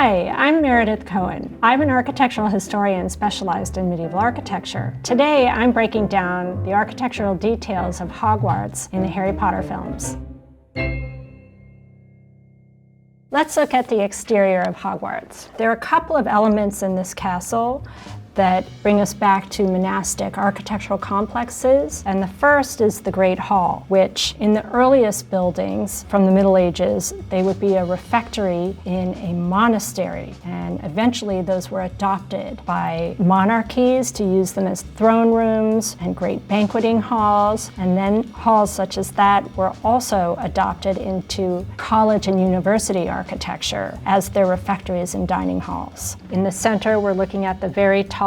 Hi, I'm Meredith Cohen. I'm an architectural historian specialized in medieval architecture. Today, I'm breaking down the architectural details of Hogwarts in the Harry Potter films. Let's look at the exterior of Hogwarts. There are a couple of elements in this castle that bring us back to monastic architectural complexes. And the first is the Great Hall, which in the earliest buildings from the Middle Ages, they would be a refectory in a monastery. And eventually those were adopted by monarchies to use them as throne rooms and great banqueting halls. And then halls such as that were also adopted into college and university architecture as their refectories and dining halls. In the center, we're looking at the very tall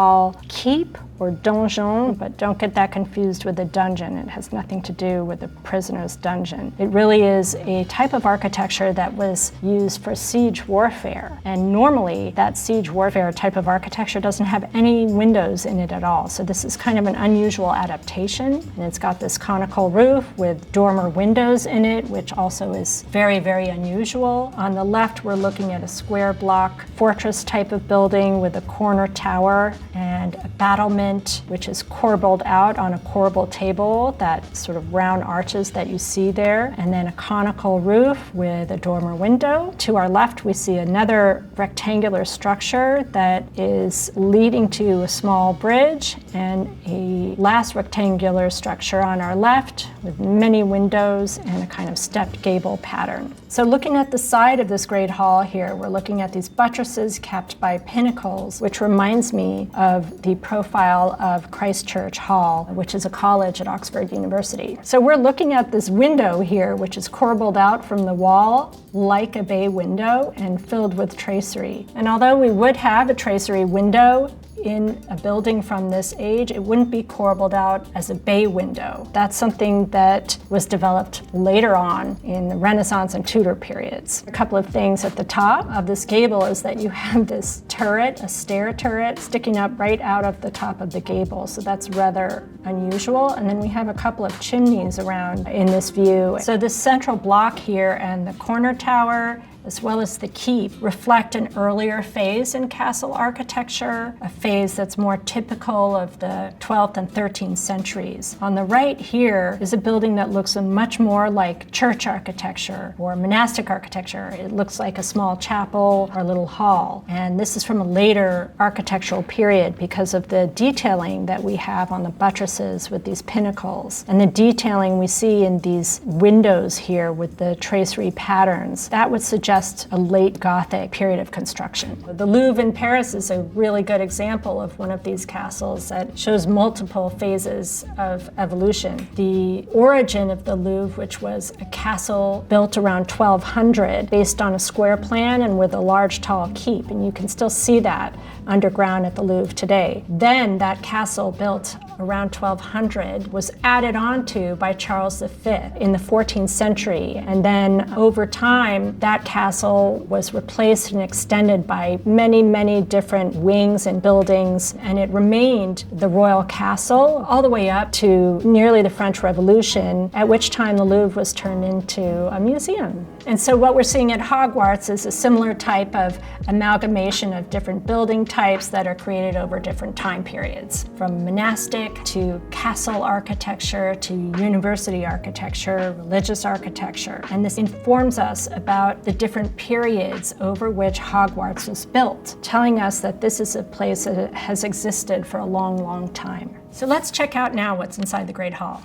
keep or donjon, but don't get that confused with a dungeon. It has nothing to do with a prisoner's dungeon. It really is a type of architecture that was used for siege warfare. And normally that siege warfare type of architecture doesn't have any windows in it at all. So this is kind of an unusual adaptation. And it's got this conical roof with dormer windows in it, which also is very, very unusual. On the left, we're looking at a square block fortress type of building with a corner tower and a battlement which is corbelled out on a corbel table, that sort of round arches that you see there, and then a conical roof with a dormer window. To our left, we see another rectangular structure that is leading to a small bridge, and a last rectangular structure on our left with many windows and a kind of stepped gable pattern. So looking at the side of this great hall here, we're looking at these buttresses capped by pinnacles, which reminds me of the profile of Christ Church Hall, which is a college at Oxford University. So we're looking at this window here, which is corbelled out from the wall like a bay window and filled with tracery. And although we would have a tracery window in a building from this age, it wouldn't be corbelled out as a bay window. That's something that was developed later on in the Renaissance and Tudor periods. A couple of things at the top of this gable is that you have this turret, a stair turret, sticking up right out of the top of the gable. So that's rather unusual. And then we have a couple of chimneys around in this view. So this central block here and the corner tower, as well as the keep, reflect an earlier phase in castle architecture, a phase that's more typical of the 12th and 13th centuries. On the right here is a building that looks much more like church architecture or monastic architecture. It looks like a small chapel or little hall. And this is from a later architectural period because of the detailing that we have on the buttresses with these pinnacles. And the detailing we see in these windows here with the tracery patterns, that would suggest a late Gothic period of construction. The Louvre in Paris is a really good example of one of these castles that shows multiple phases of evolution. The origin of the Louvre, which was a castle built around 1200 based on a square plan and with a large tall keep, and you can still see that underground at the Louvre today. Then that castle built around 1200 was added on to by Charles V in the 14th century. And then over time, that castle was replaced and extended by many, many different wings and buildings. And it remained the royal castle all the way up to nearly the French Revolution, at which time the Louvre was turned into a museum. And so what we're seeing at Hogwarts is a similar type of amalgamation of different building types that are created over different time periods, from monastic to castle architecture to university architecture, religious architecture. And this informs us about the different periods over which Hogwarts was built, telling us that this is a place that has existed for a long, long time. So let's check out now what's inside the Great Hall.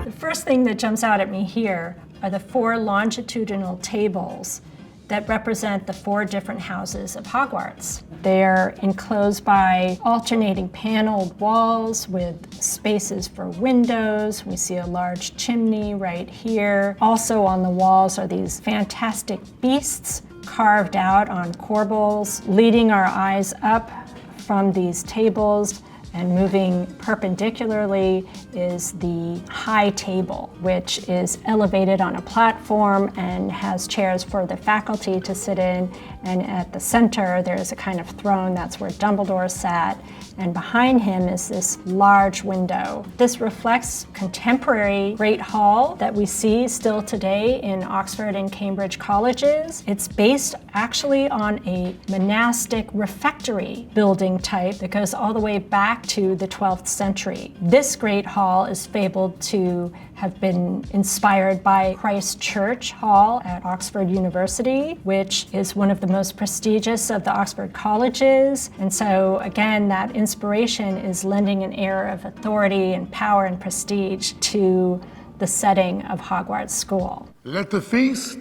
The first thing that jumps out at me here are the 4 longitudinal tables that represent the 4 different houses of Hogwarts. They're enclosed by alternating paneled walls with spaces for windows. We see a large chimney right here. Also on the walls are these fantastic beasts carved out on corbels, leading our eyes up from these tables And moving perpendicularly is the high table, which is elevated on a platform and has chairs for the faculty to sit in. And at the center, there's a kind of throne. That's where Dumbledore sat. And behind him is this large window. This reflects contemporary Great Hall that we see still today in Oxford and Cambridge colleges. It's based actually on a monastic refectory building type that goes all the way back to the 12th century. This Great Hall is fabled to have been inspired by Christ Church Hall at Oxford University, which is one of the most prestigious of the Oxford colleges. And so again, that inspiration is lending an air of authority and power and prestige to the setting of Hogwarts School. Let the feast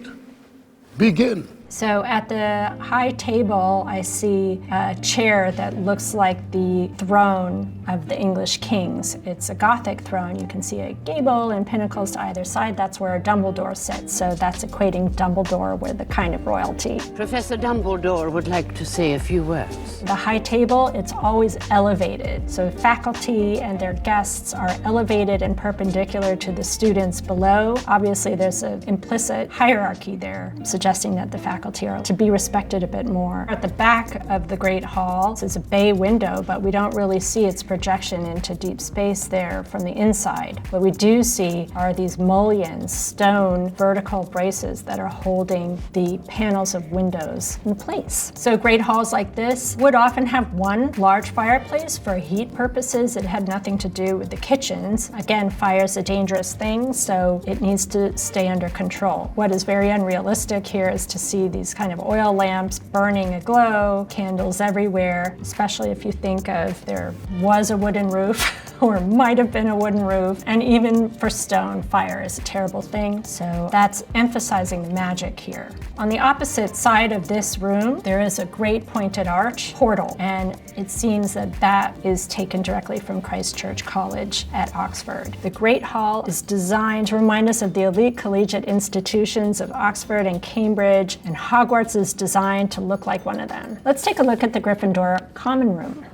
begin. So at the high table, I see a chair that looks like the throne of the English kings. It's a Gothic throne. You can see a gable and pinnacles to either side. That's where Dumbledore sits. So that's equating Dumbledore with the kind of royalty. Professor Dumbledore would like to say a few words. The high table, it's always elevated. So faculty and their guests are elevated and perpendicular to the students below. Obviously, there's an implicit hierarchy there, suggesting that the faculty are to be respected a bit more. At the back of the Great Hall is a bay window, but we don't really see its projection into deep space there from the inside. What we do see are these mullions, stone vertical braces that are holding the panels of windows in place. So Great Halls like this would often have one large fireplace for heat purposes. It had nothing to do with the kitchens. Again, fire's a dangerous thing, so it needs to stay under control. What is very unrealistic here is to see these kind of oil lamps burning aglow, candles everywhere, especially if you think of there was a wooden roof or might have been a wooden roof, and even for stone, fire is a terrible thing. So that's emphasizing the magic here. On the opposite side of this room, there is a great pointed arch portal, and it seems that that is taken directly from Christ Church College at Oxford. The Great Hall is designed to remind us of the elite collegiate institutions of Oxford and Cambridge, and Hogwarts is designed to look like one of them. Let's take a look at the Gryffindor common room.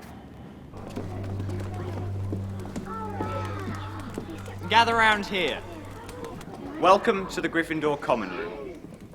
Gather round here. Welcome to the Gryffindor common room.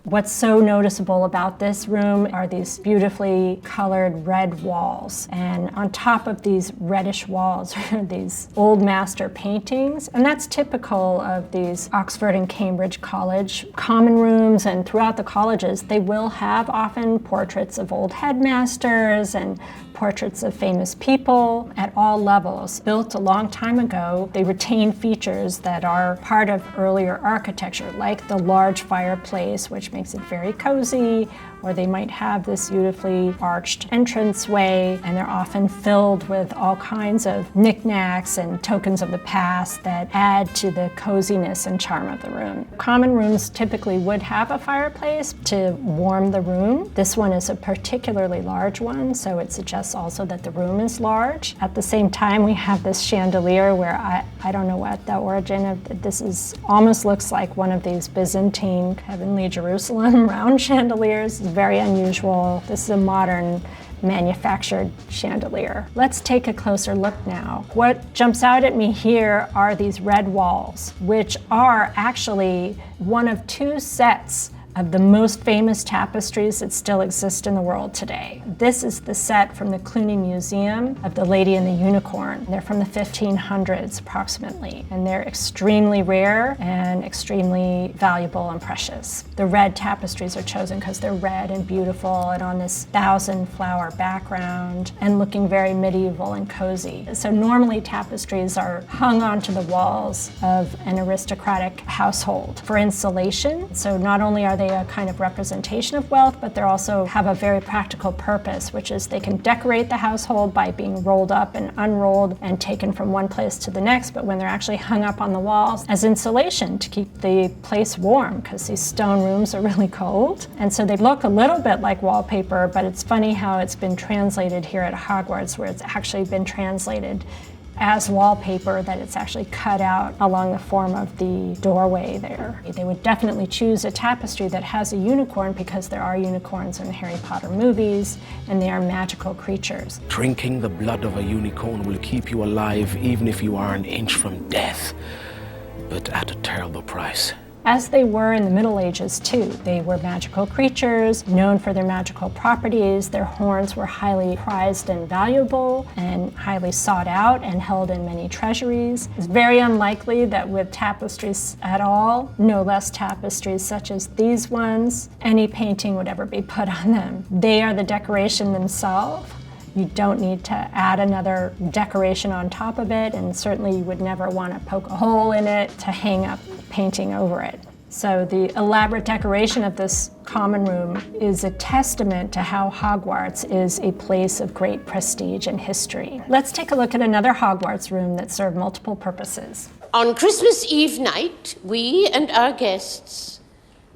What's so noticeable about this room are these beautifully colored red walls. And on top of these reddish walls are these old master paintings. And that's typical of these Oxford and Cambridge College common rooms. And throughout the colleges, they will have often portraits of old headmasters and portraits of famous people at all levels. Built a long time ago, they retain features that are part of earlier architecture, like the large fireplace, which makes it very cozy, or they might have this beautifully arched entranceway, and they're often filled with all kinds of knickknacks and tokens of the past that add to the coziness and charm of the room. Common rooms typically would have a fireplace to warm the room. This one is a particularly large one, so it suggests also that the room is large. At the same time, we have this chandelier where I don't know what the origin of this is. Almost looks like one of these Byzantine Heavenly Jerusalem round chandeliers. It's very unusual. This is a modern manufactured chandelier. Let's take a closer look now. What jumps out at me here are these red walls, which are actually one of two sets of the most famous tapestries that still exist in the world today. This is the set from the Cluny Museum of the Lady and the Unicorn. They're from the 1500s approximately, and they're extremely rare and extremely valuable and precious. The red tapestries are chosen because they're red and beautiful and on this 1,000-flower background and looking very medieval and cozy. So normally tapestries are hung onto the walls of an aristocratic household for insulation. So not only are they a kind of representation of wealth, but they also have a very practical purpose, which is they can decorate the household by being rolled up and unrolled and taken from one place to the next, but when they're actually hung up on the walls as insulation to keep the place warm, because these stone rooms are really cold. And so they look a little bit like wallpaper, but it's funny how it's been translated here at Hogwarts, where it's actually been translated as wallpaper that it's actually cut out along the form of the doorway there. They would definitely choose a tapestry that has a unicorn because there are unicorns in Harry Potter movies and they are magical creatures. Drinking the blood of a unicorn will keep you alive even if you are an inch from death, but at a terrible price. As they were in the Middle Ages too. They were magical creatures, known for their magical properties. Their horns were highly prized and valuable and highly sought out and held in many treasuries. It's very unlikely that with tapestries at all, no less tapestries such as these ones, any painting would ever be put on them. They are the decoration themselves. You don't need to add another decoration on top of it, and certainly you would never want to poke a hole in it to hang up painting over it. So the elaborate decoration of this common room is a testament to how Hogwarts is a place of great prestige and history. Let's take a look at another Hogwarts room that served multiple purposes. On Christmas Eve night, we and our guests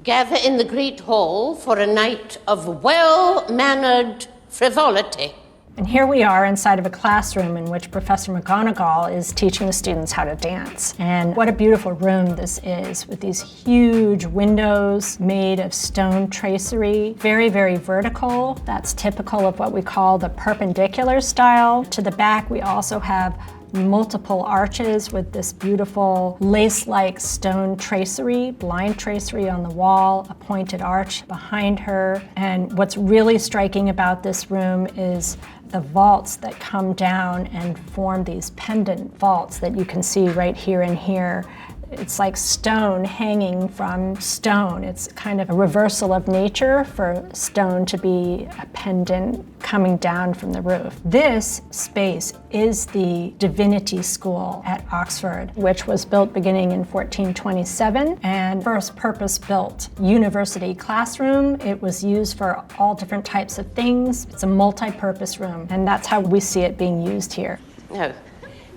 gather in the Great Hall for a night of well-mannered frivolity. And here we are inside of a classroom in which Professor McGonagall is teaching the students how to dance. And what a beautiful room this is, with these huge windows made of stone tracery, very, very vertical. That's typical of what we call the perpendicular style. To the back, we also have multiple arches with this beautiful lace-like stone tracery, blind tracery on the wall, a pointed arch behind her. And what's really striking about this room is the vaults that come down and form these pendant vaults that you can see right here and here. It's like stone hanging from stone. It's kind of a reversal of nature for stone to be a pendant coming down from the roof. This space is the Divinity School at Oxford, which was built beginning in 1427 and first purpose-built university classroom. It was used for all different types of things. It's a multi-purpose room, and that's how we see it being used here. Now,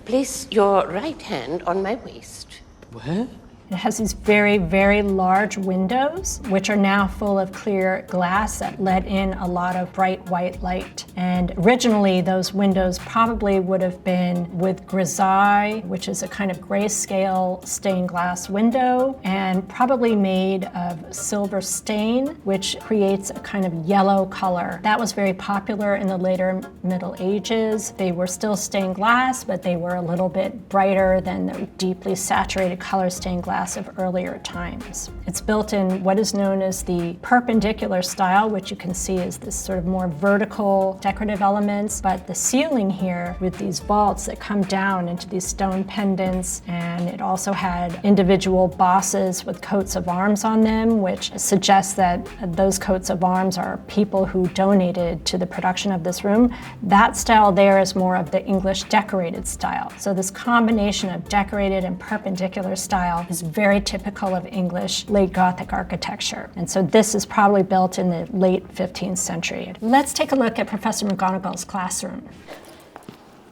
place your right hand on my waist. What? It has these very, very large windows, which are now full of clear glass that let in a lot of bright white light. And originally, those windows probably would have been with grisaille, which is a kind of grayscale stained glass window, and probably made of silver stain, which creates a kind of yellow color. That was very popular in the later Middle Ages. They were still stained glass, but they were a little bit brighter than the deeply saturated color stained glass of earlier times. It's built in what is known as the perpendicular style, which you can see is this sort of more vertical decorative elements, but the ceiling here with these vaults that come down into these stone pendants, and it also had individual bosses with coats of arms on them, which suggests that those coats of arms are people who donated to the production of this room. That style there is more of the English decorated style. So this combination of decorated and perpendicular style is very typical of English late Gothic architecture. And so this is probably built in the late 15th century. Let's take a look at Professor McGonagall's classroom.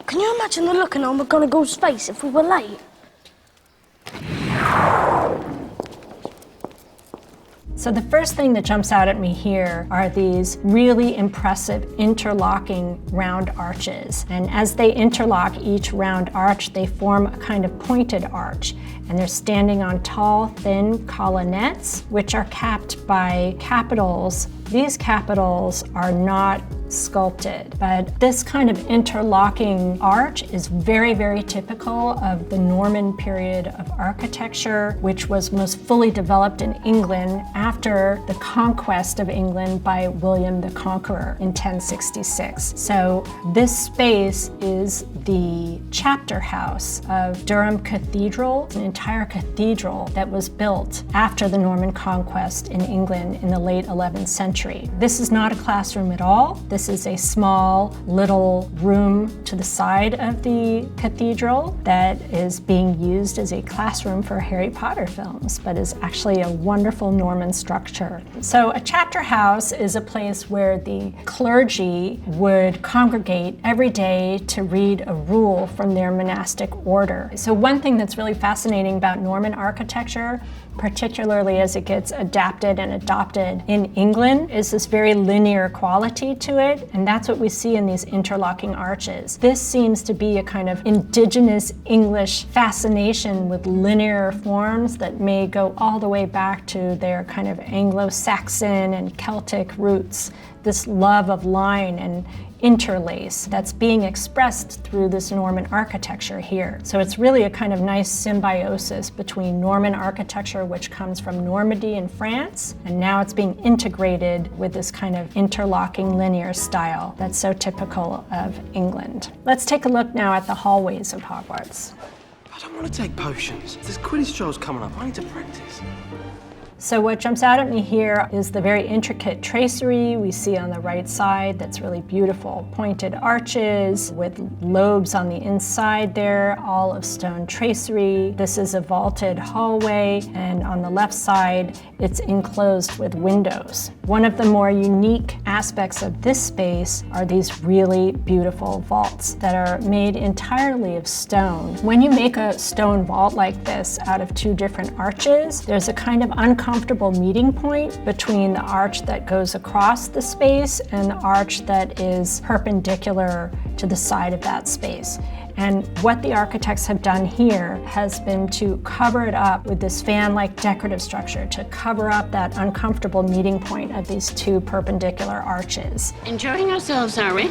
Can you imagine the look on McGonagall's face if we were late? So the first thing that jumps out at me here are these really impressive interlocking round arches. And as they interlock each round arch, they form a kind of pointed arch. And they're standing on tall, thin colonnettes, which are capped by capitals. These capitals are not sculpted, but this kind of interlocking arch is very, very typical of the Norman period of architecture, which was most fully developed in England after the conquest of England by William the Conqueror in 1066. So this space is the chapter house of Durham Cathedral, an entire cathedral that was built after the Norman conquest in England in the late 11th century. This is not a classroom at all. This is a small little room to the side of the cathedral that is being used as a classroom for Harry Potter films, but is actually a wonderful Norman structure. So a chapter house is a place where the clergy would congregate every day to read a rule from their monastic order. So one thing that's really fascinating about Norman architecture particularly as it gets adapted and adopted in England, is this very linear quality to it, and that's what we see in these interlocking arches. This seems to be a kind of indigenous English fascination with linear forms that may go all the way back to their kind of Anglo-Saxon and Celtic roots, this love of line and interlace that's being expressed through this Norman architecture here. So it's really a kind of nice symbiosis between Norman architecture, which comes from Normandy in France, and now it's being integrated with this kind of interlocking linear style that's so typical of England. Let's take a look now at the hallways of Hogwarts. I don't want to take potions. There's Quidditch trials coming up. I need to practice. So what jumps out at me here is the very intricate tracery we see on the right side that's really beautiful. Pointed arches with lobes on the inside there, all of stone tracery. This is a vaulted hallway, and on the left side, it's enclosed with windows. One of the more unique aspects of this space are these really beautiful vaults that are made entirely of stone. When you make a stone vault like this out of two different arches, there's a kind of uncomfortable meeting point between the arch that goes across the space and the arch that is perpendicular to the side of that space. And what the architects have done here has been to cover it up with this fan-like decorative structure to cover up that uncomfortable meeting point of these two perpendicular arches. Enjoying ourselves, are we?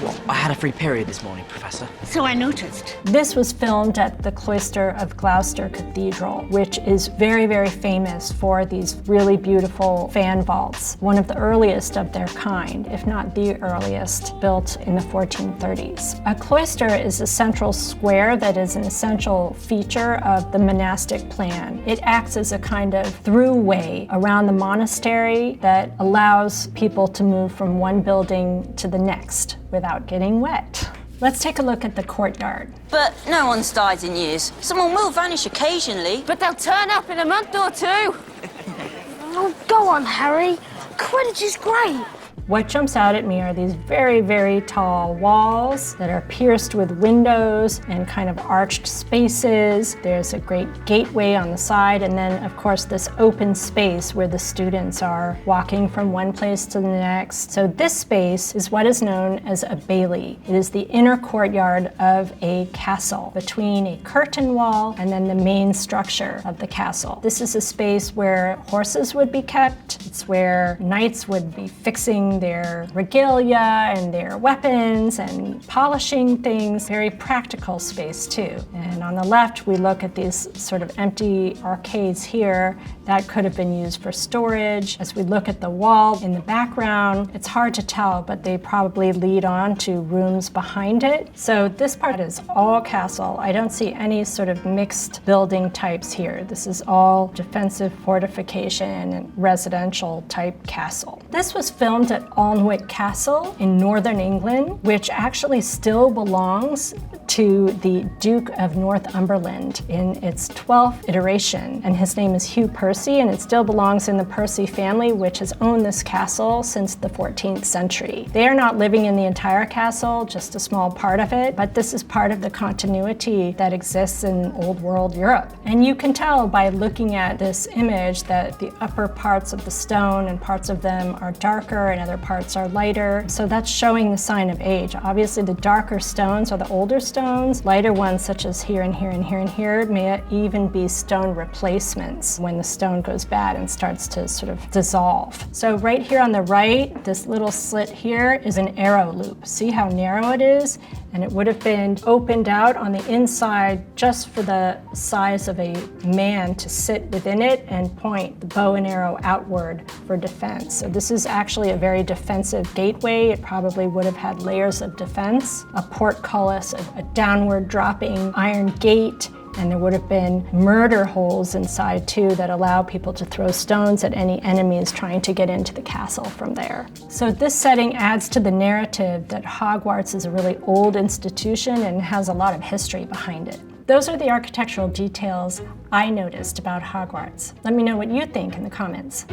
Well, I had a free period this morning, Professor. So I noticed. This was filmed at the Cloister of Gloucester Cathedral, which is very, very famous for these really beautiful fan vaults, one of the earliest of their kind, if not the earliest, built in the 1430s. A cloister is a central square that is an essential feature of the monastic plan. It acts as a kind of throughway around the monastery that allows people to move from one building to the next without getting wet. Let's take a look at the courtyard. But no one's died in years. Someone will vanish occasionally. But they'll turn up in a month or two. Oh, go on, Harry. Quidditch is great. What jumps out at me are these very, very tall walls that are pierced with windows and kind of arched spaces. There's a great gateway on the side, and then, of course, this open space where the students are walking from one place to the next. So this space is what is known as a bailey. It is the inner courtyard of a castle between a curtain wall and then the main structure of the castle. This is a space where horses would be kept. It's where knights would be fixing their regalia and their weapons and polishing things. Very practical space too. And on the left, we look at these sort of empty arcades here that could have been used for storage. As we look at the wall in the background, it's hard to tell, but they probably lead on to rooms behind it. So this part is all castle. I don't see any sort of mixed building types here. This is all defensive fortification and residential type castle. This was filmed at Alnwick Castle in northern England, which actually still belongs to the Duke of Northumberland in its 12th iteration, and his name is Hugh Percy, and it still belongs in the Percy family, which has owned this castle since the 14th century. They are not living in the entire castle, just a small part of it, but this is part of the continuity that exists in Old World Europe. And you can tell by looking at this image that the upper parts of the stone and parts of them are darker and other parts are lighter, so that's showing the sign of age. Obviously the darker stones are the older stones. Lighter ones such as here and here and here and here may even be stone replacements when the stone goes bad and starts to sort of dissolve. So right here on the right, this little slit here is an arrow loop. See how narrow it is? And it would have been opened out on the inside just for the size of a man to sit within it and point the bow and arrow outward for defense. So this is actually a very defensive gateway. It probably would have had layers of defense, a portcullis, a downward dropping iron gate, and there would have been murder holes inside too that allow people to throw stones at any enemies trying to get into the castle from there. So this setting adds to the narrative that Hogwarts is a really old institution and has a lot of history behind it. Those are the architectural details I noticed about Hogwarts. Let me know what you think in the comments.